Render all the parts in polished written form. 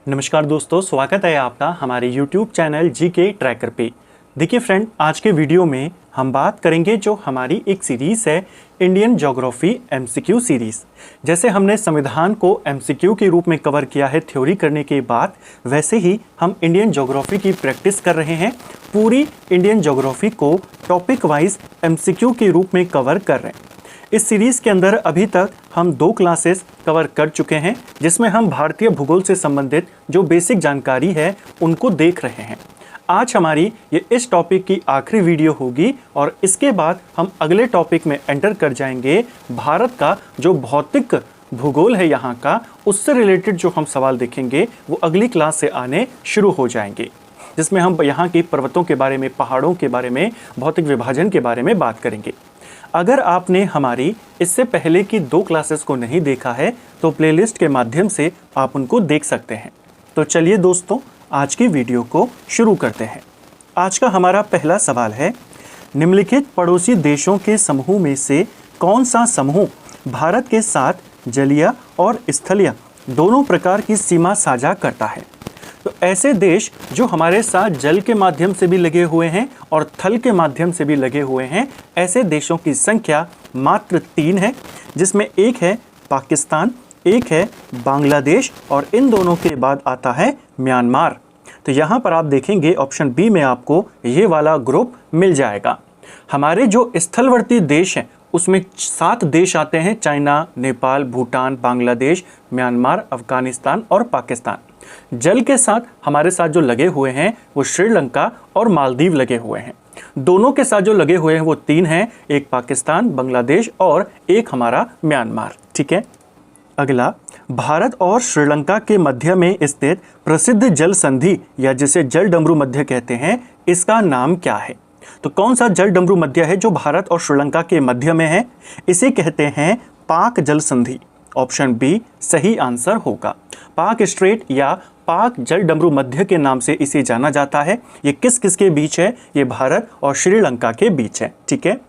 नमस्कार दोस्तों, स्वागत है आपका हमारे YouTube चैनल जीके ट्रैकर पे। देखिए फ्रेंड, आज के वीडियो में हम बात करेंगे जो हमारी एक सीरीज़ है इंडियन ज्योग्राफी एमसीक्यू सीरीज़। जैसे हमने संविधान को एमसीक्यू के रूप में कवर किया है थ्योरी करने के बाद, वैसे ही हम इंडियन ज्योग्राफी की प्रैक्टिस कर रहे हैं। पूरी इंडियन ज्योग्राफी को टॉपिक वाइज एमसीक्यू के रूप में कवर कर रहे हैं। इस सीरीज़ के अंदर अभी तक हम 2 क्लासेस कवर कर चुके हैं, जिसमें हम भारतीय भूगोल से संबंधित जो बेसिक जानकारी है उनको देख रहे हैं। आज हमारी ये इस टॉपिक की आखिरी वीडियो होगी और इसके बाद हम अगले टॉपिक में एंटर कर जाएंगे। भारत का जो भौतिक भूगोल है यहाँ का, उससे रिलेटेड जो हम सवाल देखेंगे वो अगली क्लास से आने शुरू हो जाएंगे, जिसमें हम यहाँ की पर्वतों के बारे में, पहाड़ों के बारे में, भौतिक विभाजन के बारे में बात करेंगे। अगर आपने हमारी इससे पहले की 2 क्लासेस को नहीं देखा है तो प्लेलिस्ट के माध्यम से आप उनको देख सकते हैं। तो चलिए दोस्तों, आज की वीडियो को शुरू करते हैं। आज का हमारा पहला सवाल है, निम्नलिखित पड़ोसी देशों के समूह में से कौन सा समूह भारत के साथ जलीय और स्थलीय दोनों प्रकार की सीमा साझा करता है? तो ऐसे देश जो हमारे साथ जल के माध्यम से भी लगे हुए हैं और थल के माध्यम से भी लगे हुए हैं, ऐसे देशों की संख्या मात्र 3 है, जिसमें एक है पाकिस्तान, एक है बांग्लादेश और इन दोनों के बाद आता है म्यांमार। तो यहाँ पर आप देखेंगे ऑप्शन बी में आपको ये वाला ग्रुप मिल जाएगा। हमारे जो स्थलवर्ती देश हैं उसमें 7 देश आते हैं, चाइना, नेपाल, भूटान, बांग्लादेश, म्यांमार, अफगानिस्तान और पाकिस्तान। जल के साथ हमारे साथ जो लगे हुए हैं वो श्रीलंका और मालदीव लगे हुए हैं। दोनों के साथ जो लगे हुए हैं वो 3 हैं, एक पाकिस्तान, बांग्लादेश और एक हमारा म्यांमार। ठीक है। अगला, भारत और श्रीलंका के मध्य में स्थित प्रसिद्ध जल संधि या जिसे जल डमरू मध्य कहते हैं, इसका नाम क्या है? तो कौन सा जल डमरू मध्य है जो भारत और श्रीलंका के मध्य में है? इसे कहते हैं पाक जल संधि। ऑप्शन बी सही आंसर होगा। पाक स्ट्रेट या पाक जल डमरू मध्य के नाम से इसे जाना जाता है। ये किस किस के बीच है? ये भारत और श्रीलंका के बीच है। ठीक है।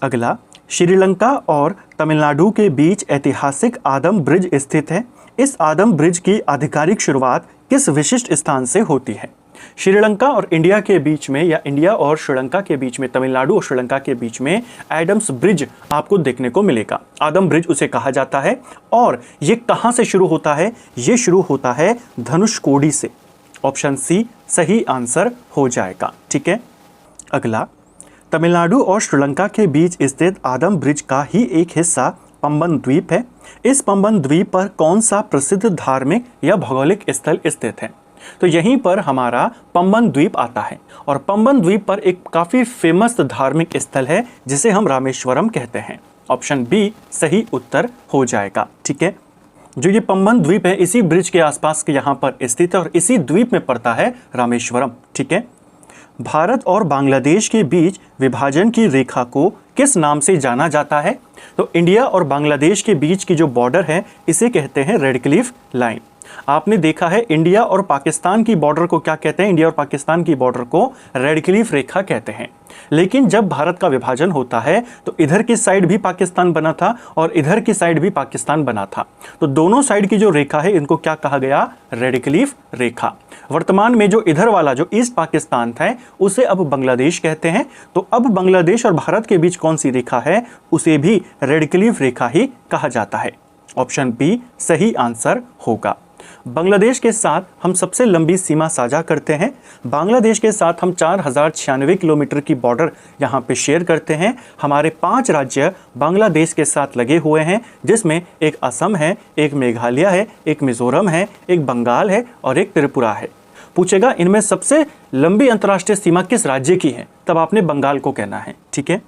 अगला, श्रीलंका और तमिलनाडु के बीच ऐतिहासिक आदम ब्रिज स्थित है। इस आदम ब्रिज की आधिकारिक शुरुआत किस विशिष्ट स्थान से होती है? श्रीलंका और इंडिया के बीच में या इंडिया और श्रीलंका के बीच में, तमिलनाडु और श्रीलंका के बीच में एडम्स ब्रिज आपको देखने को मिलेगा। आदम ब्रिज उसे कहा जाता है। और ये कहाँ से शुरू होता है? ये शुरू होता है धनुषकोडी से। ऑप्शन सी सही आंसर हो जाएगा। ठीक है। अगला, तमिलनाडु और श्रीलंका के बीच स्थित आदम ब्रिज का ही एक हिस्सा पंबन द्वीप है। इस पंबन द्वीप पर कौन सा प्रसिद्ध धार्मिक या भौगोलिक स्थल स्थित है? तो यहीं पर हमारा पंबन द्वीप आता है और पंबन द्वीप पर एक काफ़ी फेमस धार्मिक स्थल है जिसे हम रामेश्वरम कहते हैं। ऑप्शन बी सही उत्तर हो जाएगा। ठीक है। जो ये पंबन द्वीप है इसी ब्रिज के आसपास के यहाँ पर स्थित है और इसी द्वीप में पड़ता है रामेश्वरम। ठीक है। भारत और बांग्लादेश के बीच विभाजन की रेखा को किस नाम से जाना जाता है? तो इंडिया और बांग्लादेश के बीच की जो बॉर्डर है इसे कहते हैं रेड क्लिफ लाइन। आपने देखा है इंडिया और पाकिस्तान की बॉर्डर को क्या कहते हैं? इंडिया और पाकिस्तान की बॉर्डर को रेड क्लिफ रेखा कहते हैं। लेकिन जब भारत का विभाजन होता है तो इधर की साइड भी पाकिस्तान बना था और इधर की साइड भी पाकिस्तान बना था। तो दोनों साइड की जो रेखा है इनको क्या कहा गया? रेड क्लिफ रेखा। वर्तमान में जो इधर वाला जो ईस्ट पाकिस्तान था उसे अब बांग्लादेश कहते हैं। तो अब बांग्लादेश और भारत के बीच कौन सी रेखा है? उसे भी रेड क्लिफ रेखा ही कहा जाता है। ऑप्शन बी सही आंसर होगा। बांग्लादेश के साथ हम सबसे लंबी सीमा साझा करते हैं। बांग्लादेश के साथ हम 4096 किलोमीटर की बॉर्डर यहाँ पे शेयर करते हैं। हमारे 5 राज्य बांग्लादेश के साथ लगे हुए हैं, जिसमें एक असम है, एक मेघालय है, एक मिजोरम है, एक बंगाल है और एक त्रिपुरा है। पूछेगा इनमें सबसे लंबी अंतर्राष्ट्रीय सीमा किस राज्य की है? तब आपने बंगाल को कहना है। ठीक है।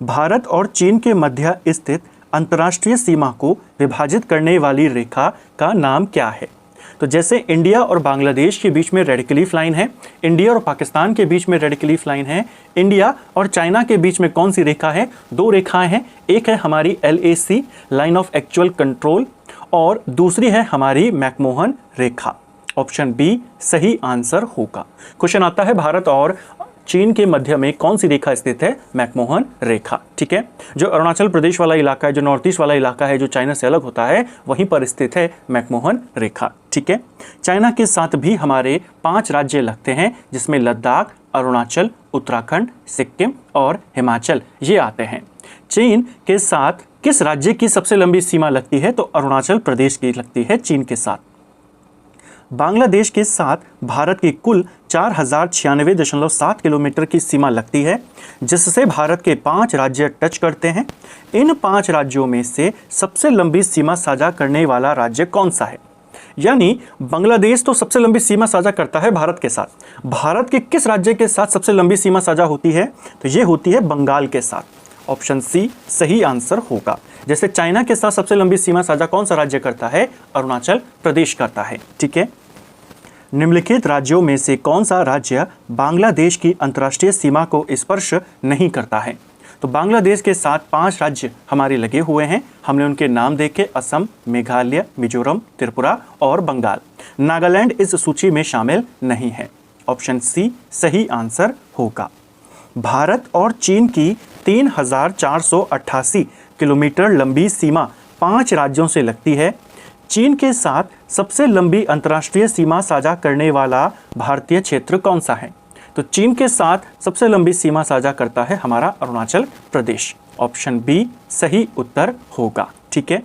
भारत और चीन के मध्य स्थित अंतर्राष्ट्रीय सीमा को विभाजित करने वाली रेखा का नाम क्या है? तो जैसे इंडिया और बांग्लादेश के बीच में रेड क्लिफ लाइन है, इंडिया और पाकिस्तान के बीच में रेड क्लिफ लाइन है, इंडिया और चाइना के बीच में कौन सी रेखा है? 2 रेखाएं हैं। एक है हमारी LAC line of actual control और दूसरी है हमारी मैकमोहन रेखा। ऑप्शन बी सही आंसर होगा। क्वेश्चन आता है भारत और चीन के मध्य में कौन सी रेखा स्थित है? मैकमोहन रेखा। ठीक है, जो अरुणाचल प्रदेश वाला इलाका है, जो नॉर्थ ईस्ट वाला इलाका है, जो चाइना से अलग होता है, वहीं पर स्थित है मैकमोहन रेखा। ठीक है, चाइना के साथ भी हमारे 5 राज्य लगते हैं, जिसमें लद्दाख, अरुणाचल, उत्तराखंड, सिक्किम और हिमाचल ये आते हैं। चीन के साथ किस राज्य की सबसे लंबी सीमा लगती है? तो अरुणाचल प्रदेश की लगती है चीन के साथ। बांग्लादेश के साथ भारत की कुल 4096.7 किलोमीटर की सीमा लगती है, जिससे भारत के 5 राज्य टच करते हैं। इन 5 राज्यों में से सबसे लंबी सीमा साझा करने वाला राज्य कौन सा है? यानी बांग्लादेश तो सबसे लंबी सीमा साझा करता है भारत के साथ। भारत के किस राज्य के साथ सबसे लंबी सीमा साझा होती है? तो ये होती है बंगाल के साथ। ऑप्शन सी सही आंसर होगा। जैसे चाइना के साथ सबसे लंबी सीमा साझा कौन सा राज्य करता है? अरुणाचल प्रदेश करता है। ठीक है, निम्नलिखित राज्यों में से कौन सा राज्य बांग्लादेश की अंतर्राष्ट्रीय सीमा को स्पर्श नहीं करता है? तो बांग्लादेश के साथ 5 राज्य हमारे लगे हुए हैं। हमने उनके नाम देखे, असम, मेघालय, मिजोरम, त्रिपुरा और बंगाल। नागालैंड इस सूची में शामिल नहीं है। ऑप्शन सी सही आंसर होगा। भारत और चीन की 3488 किलोमीटर लंबी सीमा 5 राज्यों से लगती है। चीन के साथ सबसे लंबी अंतर्राष्ट्रीय सीमा साझा करने वाला भारतीय क्षेत्र कौन सा है? तो चीन के साथ सबसे लंबी सीमा साझा करता है हमारा अरुणाचल प्रदेश। ऑप्शन बी सही उत्तर होगा। ठीक है,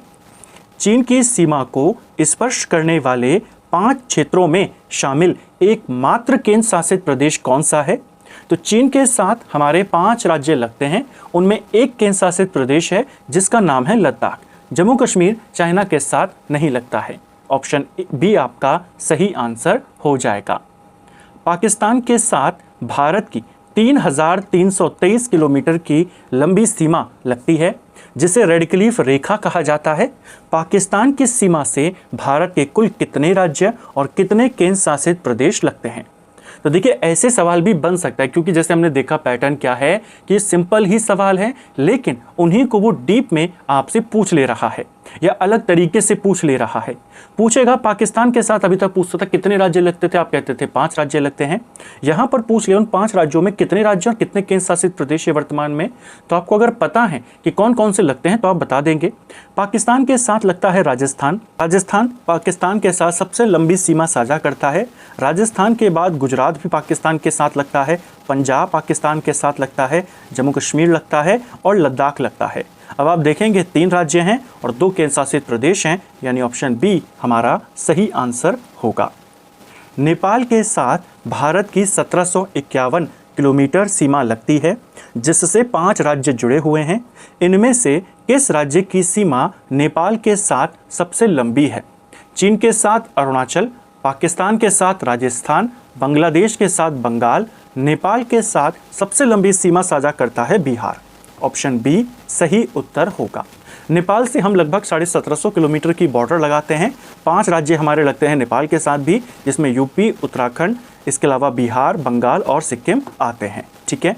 चीन की सीमा को स्पर्श करने वाले 5 क्षेत्रों में शामिल एकमात्र केंद्र शासित प्रदेश कौन सा है? तो चीन के साथ हमारे 5 राज्य लगते हैं, उनमें एक केंद्र शासित प्रदेश है जिसका नाम है लद्दाख। जम्मू कश्मीर चाइना के साथ नहीं लगता है। ऑप्शन बी आपका सही आंसर हो जाएगा। पाकिस्तान के साथ भारत की 3323 किलोमीटर की लंबी सीमा लगती है, जिसे रेड क्लिफ रेखा कहा जाता है। पाकिस्तान की सीमा से भारत के कुल कितने राज्य और कितने केंद्र शासित प्रदेश लगते हैं? तो देखिए, ऐसे सवाल भी बन सकता है, क्योंकि जैसे हमने देखा पैटर्न क्या है कि सिंपल ही सवाल है, लेकिन उन्हीं को वो डीप में आपसे पूछ ले रहा है या अलग तरीके से पूछ ले रहा है। पूछेगा पाकिस्तान के साथ अभी तक पूछता था कितने राज्य लगते थे, आप कहते थे 5 राज्य लगते हैं। यहाँ पर पूछ लिया उन 5 राज्यों में कितने राज्य और कितने केंद्र शासित प्रदेश है वर्तमान में। तो आपको अगर पता है कि कौन कौन से लगते हैं तो आप बता देंगे। पाकिस्तान के साथ लगता है राजस्थान। राजस्थान पाकिस्तान के साथ सबसे लंबी सीमा साझा करता है। राजस्थान के बाद गुजरात भी पाकिस्तान के साथ लगता है, पंजाब पाकिस्तान के साथ लगता है, जम्मू कश्मीर लगता है और लद्दाख लगता है। अब आप देखेंगे 3 राज्य हैं और 2 केंद्र शासित प्रदेश हैं, यानी ऑप्शन बी हमारा सही आंसर होगा। नेपाल के साथ भारत की 1751 किलोमीटर सीमा लगती है, जिससे 5 राज्य जुड़े हुए हैं। इनमें से किस राज्य की सीमा नेपाल के साथ सबसे लंबी है? चीन के साथ अरुणाचल, पाकिस्तान के साथ राजस्थान, बांग्लादेश के साथ बंगाल, नेपाल के साथ सबसे लंबी सीमा साझा करता है बिहार। ऑप्शन बी सही उत्तर होगा। नेपाल से हम लगभग 1750 किलोमीटर की बॉर्डर लगाते हैं। 5 राज्य हमारे लगते हैं नेपाल के साथ भी, जिसमें यूपी, उत्तराखंड, इसके अलावा बिहार, बंगाल और सिक्किम आते हैं। ठीक है,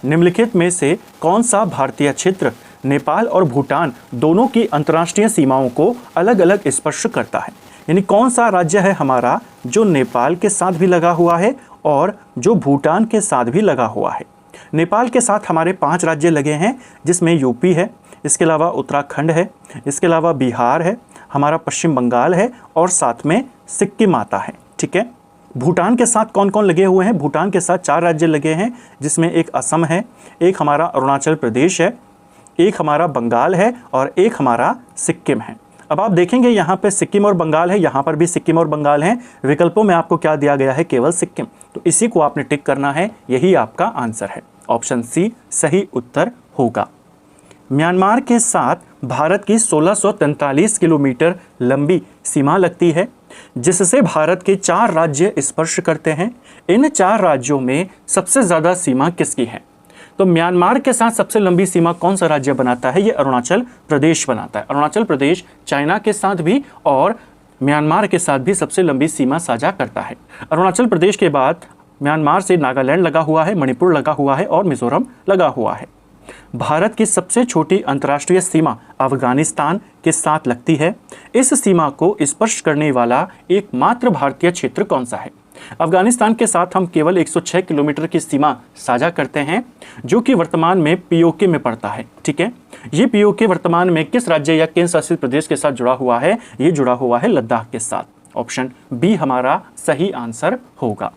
निम्नलिखित में से कौन सा भारतीय क्षेत्र नेपाल और भूटान दोनों की अंतर्राष्ट्रीय सीमाओं को अलग अलग स्पर्श करता है? यानी कौन सा राज्य है हमारा जो नेपाल के साथ भी लगा हुआ है और जो भूटान के साथ भी लगा हुआ है? नेपाल के साथ हमारे 5 राज्य लगे हैं, जिसमें यूपी है, इसके अलावा उत्तराखंड है, इसके अलावा बिहार है, हमारा पश्चिम बंगाल है और साथ में सिक्किम आता है। ठीक है, भूटान के साथ कौन कौन लगे हुए हैं? भूटान के साथ 4 राज्य लगे हैं, जिसमें एक असम है, एक हमारा अरुणाचल प्रदेश है, एक हमारा बंगाल है और एक हमारा सिक्किम है। अब आप देखेंगे यहाँ पे सिक्किम और बंगाल है, यहाँ पर भी सिक्किम और बंगाल हैं। विकल्पों में आपको क्या दिया गया है? केवल सिक्किम। तो इसी को आपने टिक करना है, यही आपका आंसर है। ऑप्शन सी सही उत्तर होगा। म्यांमार के साथ भारत की 1643 किलोमीटर लंबी सीमा लगती है, जिससे भारत के 4 राज्य स्पर्श करते हैं। इन 4 राज्यों में सबसे ज़्यादा सीमा किसकी है? तो म्यांमार के साथ सबसे लंबी सीमा कौन सा राज्य बनाता है? ये अरुणाचल प्रदेश बनाता है। अरुणाचल प्रदेश चाइना के साथ भी और म्यांमार के साथ भी सबसे लंबी सीमा साझा करता है। अरुणाचल प्रदेश के बाद म्यांमार से नागालैंड लगा हुआ है, मणिपुर लगा हुआ है और मिजोरम लगा हुआ है। भारत की सबसे छोटी अंतर्राष्ट्रीय सीमा अफगानिस्तान के साथ लगती है। इस सीमा को स्पर्श करने वाला एकमात्र भारतीय क्षेत्र कौन सा है? अफगानिस्तान के साथ हम केवल 106 किलोमीटर की सीमा साझा करते हैं, जो कि वर्तमान में पीओके में पड़ता है। ठीक है, ये पीओके वर्तमान में किस राज्य या केंद्र शासित प्रदेश के साथ जुड़ा हुआ है? ये जुड़ा हुआ है लद्दाख के साथ। ऑप्शन बी हमारा सही आंसर होगा।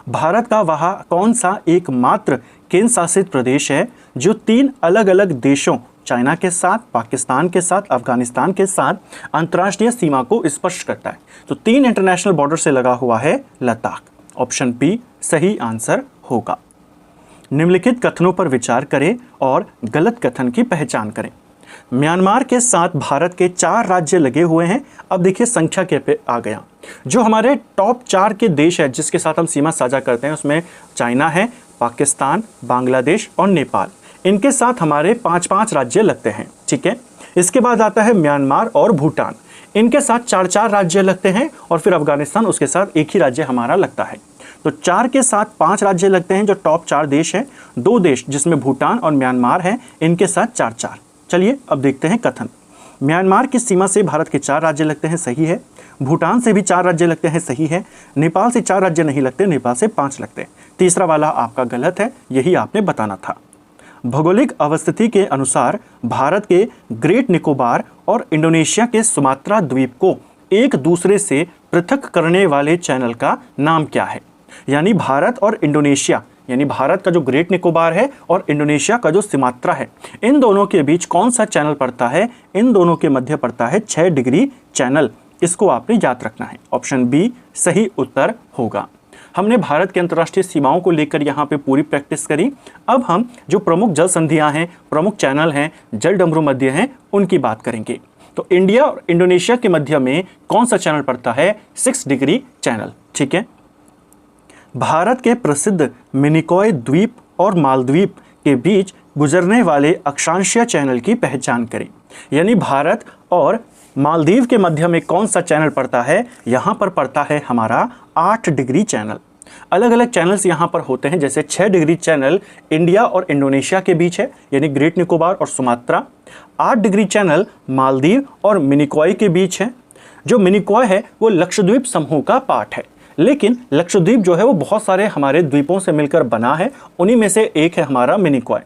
भारत का वह कौन सा एकमात्र केंद्र शासित प्रदेश है जो 3 अलग अलग देशों, चाइना के साथ, पाकिस्तान के साथ, अफगानिस्तान के साथ अंतर्राष्ट्रीय सीमा को स्पर्श करता है? तो 3 इंटरनेशनल बॉर्डर से लगा हुआ है लद्दाख। ऑप्शन बी सही आंसर होगा। निम्नलिखित कथनों पर विचार करें और गलत कथन की पहचान करें। म्यांमार के साथ भारत के 4 राज्य लगे हुए हैं। अब देखिए संख्या के पे आ गया। जो हमारे टॉप 4 के देश है जिसके साथ हम सीमा साझा करते हैं, उसमें चाइना है, पाकिस्तान, बांग्लादेश और नेपाल। इनके साथ हमारे 5-5 राज्य लगते हैं। ठीक है, इसके बाद आता है म्यांमार और भूटान, इनके साथ 4-4 राज्य लगते हैं, और फिर अफगानिस्तान, उसके साथ एक ही राज्य हमारा लगता है। तो 4 के साथ 5 राज्य लगते हैं जो टॉप 4 देश हैं। 2 देश जिसमें भूटान और म्यांमार हैं, इनके साथ 4-4। चलिए अब देखते हैं कथन। म्यांमार की सीमा से भारत के 4 राज्य लगते हैं, सही है। भूटान से भी 4 राज्य लगते हैं, सही है। नेपाल से 4 राज्य नहीं लगते, नेपाल से 5 लगते हैं। तीसरा वाला आपका गलत है, यही आपने बताना था। भौगोलिक अवस्थिति के अनुसार भारत के ग्रेट निकोबार और इंडोनेशिया के सुमात्रा द्वीप को एक दूसरे से पृथक करने वाले चैनल का नाम क्या है? यानी भारत और इंडोनेशिया, यानी भारत का जो ग्रेट निकोबार है और इंडोनेशिया का जो सुमात्रा है, इन दोनों के बीच कौन सा चैनल पड़ता है? इन दोनों के मध्य पड़ता है 6 डिग्री चैनल। इसको आपने याद रखना है। ऑप्शन बी सही उत्तर होगा। हमने भारत के अंतर्राष्ट्रीय सीमाओं को लेकर यहाँ पे पूरी प्रैक्टिस करी। अब हम जो प्रमुख जल संधियाँ हैं, प्रमुख चैनल हैं, जल डमरू मध्य हैं, उनकी बात करेंगे। तो इंडिया और इंडोनेशिया के मध्य में कौन सा चैनल पड़ता है? 6 डिग्री चैनल। ठीक है, भारत के प्रसिद्ध मिनिकॉय द्वीप और मालद्वीप के बीच गुजरने वाले अक्षांशीय चैनल की पहचान करें। यानी भारत और मालदीव के मध्य में कौन सा चैनल पड़ता है? यहाँ पर पड़ता है हमारा 8 डिग्री चैनल। अलग अलग चैनल्स यहाँ पर होते हैं, जैसे 6 डिग्री चैनल इंडिया और इंडोनेशिया के बीच है, यानी ग्रेट निकोबार और सुमात्रा। 8 डिग्री चैनल मालदीव और मिनिकॉय के बीच है। जो मिनिकॉय है वो लक्षद्वीप समूह का पार्ट है, लेकिन लक्षद्वीप जो है वो बहुत सारे हमारे द्वीपों से मिलकर बना है, उन्हीं में से एक है हमारा मिनिकॉय।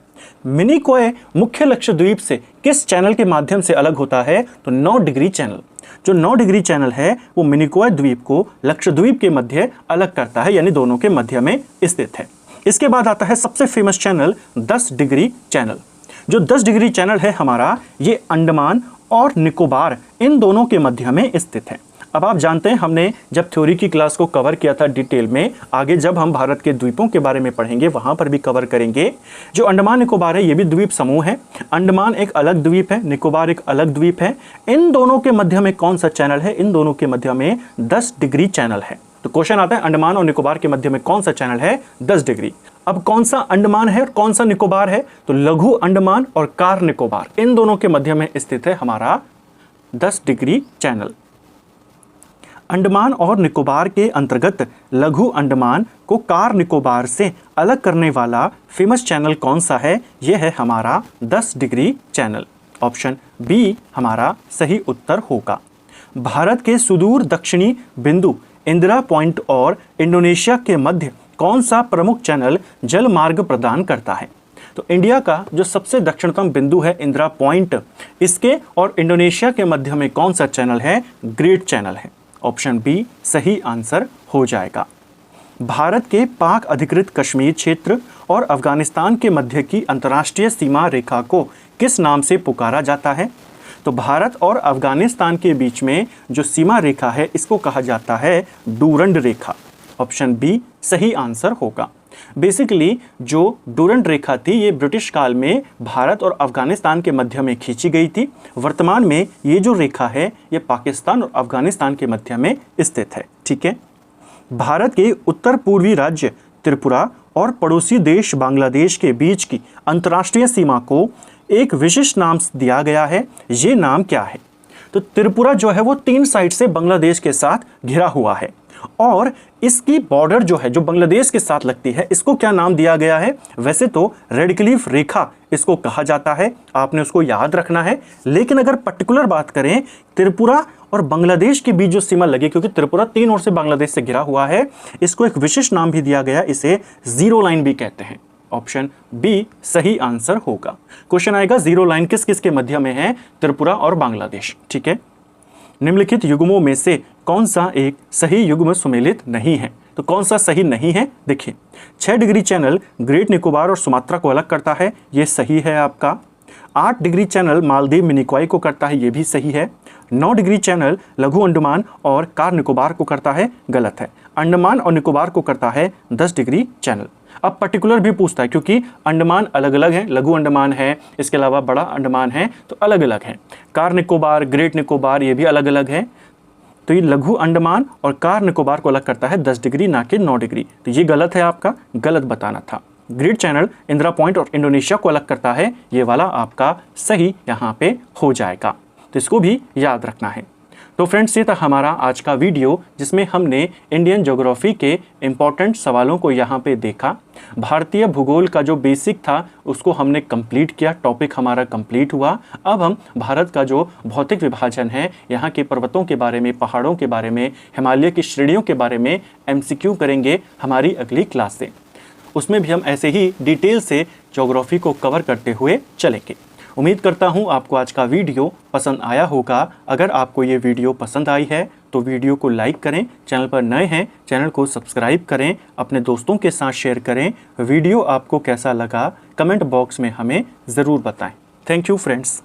मिनिकॉय मुख्य लक्षद्वीप से किस चैनल के माध्यम से अलग होता है? तो 9 डिग्री चैनल। जो 9 डिग्री चैनल है वो मिनिकॉय द्वीप को लक्षद्वीप के मध्य अलग करता है, यानी दोनों के मध्य में स्थित है। इसके बाद आता है सबसे फेमस चैनल 10 डिग्री चैनल। जो 10 डिग्री चैनल है हमारा, ये अंडमान और निकोबार इन दोनों के मध्य में स्थित है। अब आप जानते हैं हमने जब थ्योरी की क्लास को कवर किया था डिटेल में, आगे जब हम भारत के द्वीपों के बारे में पढ़ेंगे वहाँ पर भी कवर करेंगे। जो अंडमान निकोबार है ये भी द्वीप समूह है। अंडमान एक अलग द्वीप है, निकोबार एक अलग द्वीप है। इन दोनों के मध्य में कौन सा चैनल है? इन दोनों के मध्य में 10 डिग्री चैनल है। तो क्वेश्चन आता है अंडमान और निकोबार के मध्य में कौन सा चैनल है? 10 डिग्री। अब कौन सा अंडमान है और कौन सा निकोबार है? तो लघु अंडमान और कार निकोबार, इन दोनों के मध्य में स्थित है हमारा 10 डिग्री चैनल। अंडमान और निकोबार के अंतर्गत लघु अंडमान को कार निकोबार से अलग करने वाला फेमस चैनल कौन सा है? यह है हमारा 10 डिग्री चैनल। ऑप्शन बी हमारा सही उत्तर होगा। भारत के सुदूर दक्षिणी बिंदु इंदिरा पॉइंट और इंडोनेशिया के मध्य कौन सा प्रमुख चैनल जल मार्ग प्रदान करता है? तो इंडिया का जो सबसे दक्षिणतम बिंदु है इंदिरा पॉइंट, इसके और इंडोनेशिया के मध्य में कौन सा चैनल है? ग्रेट चैनल है। ऑप्शन बी सही आंसर हो जाएगा। भारत के पाक अधिकृत कश्मीर क्षेत्र और अफगानिस्तान के मध्य की अंतर्राष्ट्रीय सीमा रेखा को किस नाम से पुकारा जाता है? तो भारत और अफगानिस्तान के बीच में जो सीमा रेखा है इसको कहा जाता है डूरंड रेखा। ऑप्शन बी सही आंसर होगा। बेसिकली जो डूरंड रेखा थी ये ब्रिटिश काल में भारत और अफगानिस्तान के मध्य में खींची गई थी। वर्तमान में ये जो रेखा है ये पाकिस्तान और अफगानिस्तान के मध्य में स्थित है। ठीक है, भारत के उत्तर पूर्वी राज्य त्रिपुरा और पड़ोसी देश बांग्लादेश के बीच की अंतर्राष्ट्रीय सीमा को एक विशिष्ट नाम दिया गया है। ये नाम क्या है? तो त्रिपुरा जो है वो 3 साइड से बांग्लादेश के साथ घिरा हुआ है और इसकी बॉर्डर जो है जो बांग्लादेश के साथ लगती है, इसको क्या नाम दिया गया है? वैसे तो रेड क्लिफ रेखा इसको कहा जाता है, आपने उसको याद रखना है। लेकिन अगर पर्टिकुलर बात करें त्रिपुरा और बांग्लादेश के बीच जो सीमा लगी, क्योंकि त्रिपुरा 3 ओर से बांग्लादेश से घिरा हुआ है, इसको एक विशिष्ट नाम भी दिया गया, इसे जीरो लाइन भी कहते हैं। ऑप्शन बी सही आंसर होगा। क्वेश्चन आएगा जीरो लाइन किस किस के मध्य में है? त्रिपुरा और बांग्लादेश। ठीक है, निम्नलिखित युग्मों में से कौन सा एक सही युग्म सुमेलित नहीं है? तो कौन सा सही नहीं है? देखिए, 6 डिग्री चैनल ग्रेट निकोबार और सुमात्रा को अलग करता है, ये सही है आपका। 8 डिग्री चैनल मालदीव मिनिकॉय को करता है, ये भी सही है। 9 डिग्री चैनल लघु अंडमान और कार निकोबार को करता है, गलत है। अंडमान और निकोबार को करता है 10 डिग्री चैनल। अब पर्टिकुलर भी पूछता है क्योंकि अंडमान अलग अलग हैं, लघु अंडमान है, इसके अलावा बड़ा अंडमान है, तो अलग अलग हैं। कार निकोबार, ग्रेट निकोबार ये भी अलग अलग है। तो ये लघु अंडमान और कार निकोबार को अलग करता है 10 डिग्री, ना कि 9 डिग्री। तो ये गलत है, आपका गलत बताना था। ग्रेट चैनल इंदिरा पॉइंट और इंडोनेशिया को अलग करता है, ये वाला आपका सही यहाँ पे हो जाएगा, तो इसको भी याद रखना है। तो फ्रेंड्स, ये था हमारा आज का वीडियो जिसमें हमने इंडियन ज्योग्राफी के इम्पॉर्टेंट सवालों को यहाँ पे देखा। भारतीय भूगोल का जो बेसिक था उसको हमने कंप्लीट किया, टॉपिक हमारा कंप्लीट हुआ। अब हम भारत का जो भौतिक विभाजन है, यहाँ के पर्वतों के बारे में, पहाड़ों के बारे में, हिमालय की श्रेणियों के बारे में MCQ करेंगे हमारी अगली क्लास से। उसमें भी हम ऐसे ही डिटेल से ज्योग्राफी को कवर करते हुए चलेंगे। उम्मीद करता हूँ आपको आज का वीडियो पसंद आया होगा। अगर आपको ये वीडियो पसंद आई है तो वीडियो को लाइक करें, चैनल पर नए हैं चैनल को सब्सक्राइब करें, अपने दोस्तों के साथ शेयर करें। वीडियो आपको कैसा लगा कमेंट बॉक्स में हमें ज़रूर बताएं। Thank you friends.